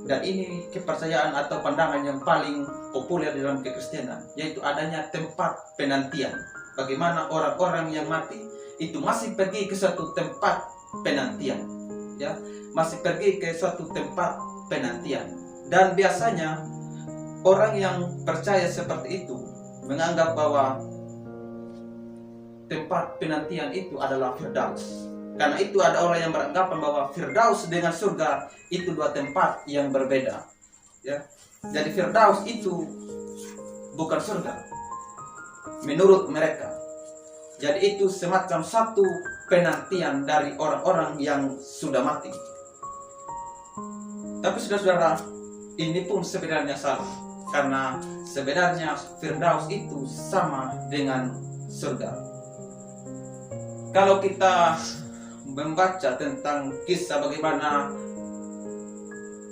Dan ini kepercayaan atau pandangan yang paling populer dalam kekristenan, yaitu adanya tempat penantian. Bagaimana orang-orang yang mati itu masih pergi ke suatu tempat penantian, ya, masih pergi ke suatu tempat penantian. Dan biasanya orang yang percaya seperti itu menganggap bahwa tempat penantian itu adalah Firdaus. Karena itu ada orang yang beranggapan bahwa Firdaus dengan surga itu dua tempat yang berbeda, ya. Jadi Firdaus itu bukan surga menurut mereka. Jadi itu semacam satu penantian dari orang-orang yang sudah mati. Tapi saudara-saudara, ini pun sebenarnya salah, karena sebenarnya Firdaus itu sama dengan surga. Kalau kita membaca tentang kisah bagaimana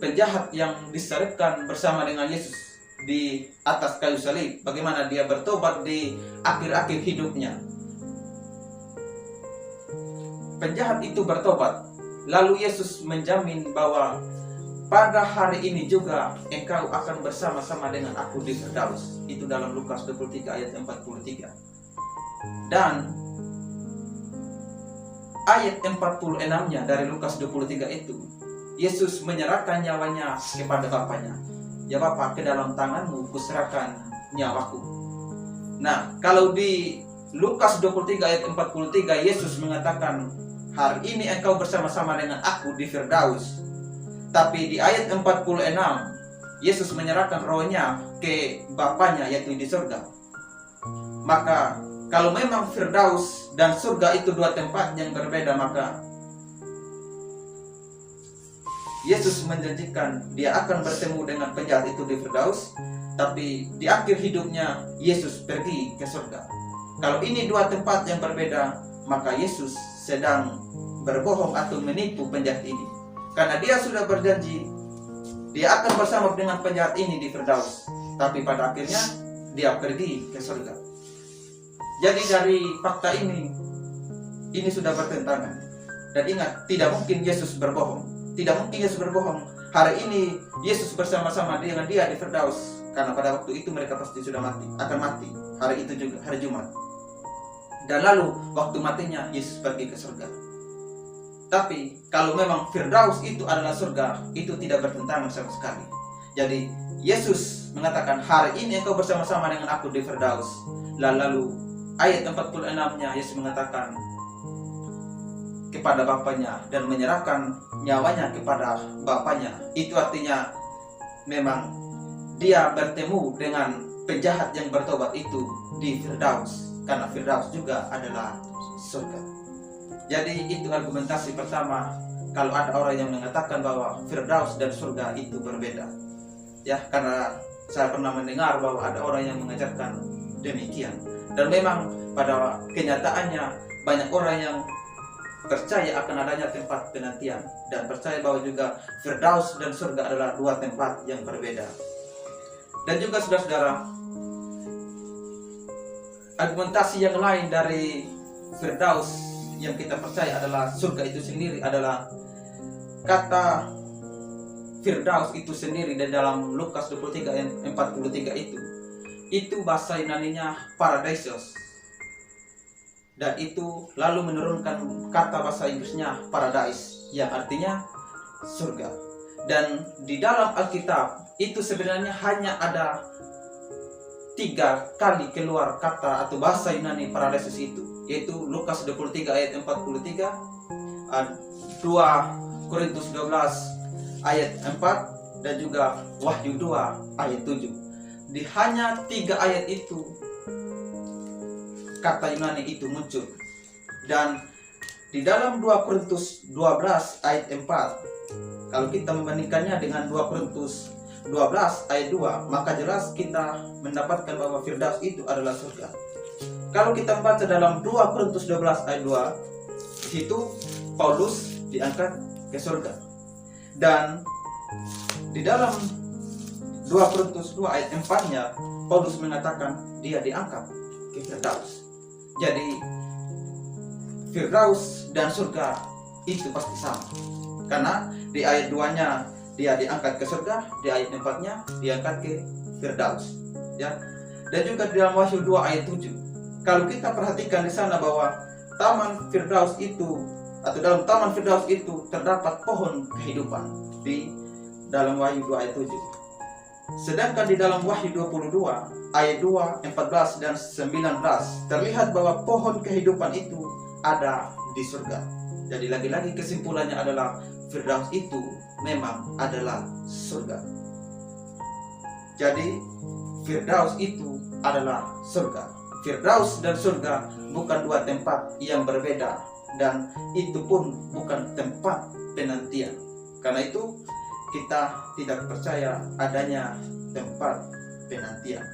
penjahat yang disalibkan bersama dengan Yesus di atas kayu salib, bagaimana dia bertobat di akhir-akhir hidupnya. Penjahat itu bertobat, lalu Yesus menjamin bahwa pada hari ini juga engkau akan bersama-sama dengan aku di Firdaus. Itu dalam Lukas 23 ayat 43. Dan ayat 46-nya dari Lukas 23 itu, Yesus menyerahkan nyawanya kepada Bapaknya. Ya Bapa, ke dalam tanganmu kuserahkan nyawaku. Nah, kalau di Lukas 23 ayat 43, Yesus mengatakan, hari ini engkau bersama-sama dengan aku di Firdaus. Tapi di ayat 46, Yesus menyerahkan rohnya ke Bapaknya, yaitu di surga. Maka kalau memang Firdaus dan surga itu dua tempat yang berbeda, maka Yesus menjanjikan dia akan bertemu dengan penjahat itu di Firdaus, tapi di akhir hidupnya Yesus pergi ke surga. Kalau ini dua tempat yang berbeda, maka Yesus sedang berbohong atau menipu penjahat ini. Karena dia sudah berjanji dia akan bersama dengan penjahat ini di Firdaus, tapi pada akhirnya dia pergi ke surga. Jadi dari fakta ini sudah bertentangan. Dan ingat, tidak mungkin Yesus berbohong. Tidak mungkin Yesus berbohong. Hari ini Yesus bersama-sama dengan dia di Firdaus, karena pada waktu itu mereka pasti sudah mati, akan mati. Hari itu juga, hari Jumat. Dan lalu waktu matinya Yesus pergi ke surga. Tapi kalau memang Firdaus itu adalah surga, itu tidak bertentangan sama sekali. Jadi Yesus mengatakan, hari ini engkau bersama-sama dengan aku di Firdaus. Lalu ayat 46-nya Yesus mengatakan kepada Bapaknya dan menyerahkan nyawanya kepada Bapaknya. Itu artinya memang dia bertemu dengan penjahat yang bertobat itu di Firdaus, karena Firdaus juga adalah surga. Jadi itu argumentasi pertama kalau ada orang yang mengatakan bahwa Firdaus dan surga itu berbeda. Ya, karena saya pernah mendengar bahwa ada orang yang mengajarkan demikian. Dan memang pada kenyataannya banyak orang yang percaya akan adanya tempat penantian dan percaya bahwa juga Firdaus dan surga adalah dua tempat yang berbeda. Dan juga saudara-saudara, argumentasi yang lain dari Firdaus yang kita percaya adalah surga itu sendiri adalah kata Firdaus itu sendiri. Dan dalam Lukas 23 ayat 43 itu bahasa Yunaninya Paradisos, dan itu lalu menurunkan kata bahasa Inggrisnya paradise yang artinya surga. Dan di dalam Alkitab itu sebenarnya hanya ada 3 kali keluar kata atau bahasa Yunani paradisos itu, yaitu Lukas 23 ayat 43, 2 Korintus 12 ayat 4, dan juga Wahyu 2 ayat 7. Di hanya 3 ayat itu kata Yunani itu muncul. Dan di dalam 2 Korintus 12 ayat 4, kalau kita membandingkannya dengan 2 Korintus 12 ayat 2, maka jelas kita mendapatkan bahwa Firdaus itu adalah surga. Kalau kita membaca dalam 2 Korintus 12 ayat 2, di situ Paulus diangkat ke surga. Dan di dalam 2 Korintus 2 ayat 4-nya, Paulus mengatakan dia diangkat ke Firdaus. Jadi Firdaus dan surga itu pasti sama. Karena di ayat 2-nya dia diangkat ke surga, di ayat 4-nya diangkat ke Firdaus, ya. Dan juga di dalam Wahyu 2 ayat 7. Kalau kita perhatikan di sana bahwa Taman Firdaus itu, atau dalam Taman Firdaus itu terdapat pohon kehidupan di dalam Wahyu 2 ayat 7. Sedangkan di dalam Wahyu 22 ayat 2, 14 dan 19 terlihat bahwa pohon kehidupan itu ada di surga. Jadi lagi-lagi kesimpulannya adalah Firdaus itu memang adalah surga. Jadi Firdaus itu adalah surga. Firdaus dan surga bukan dua tempat yang berbeda, dan itu pun bukan tempat penantian. Karena itu kita tidak percaya adanya tempat penantian.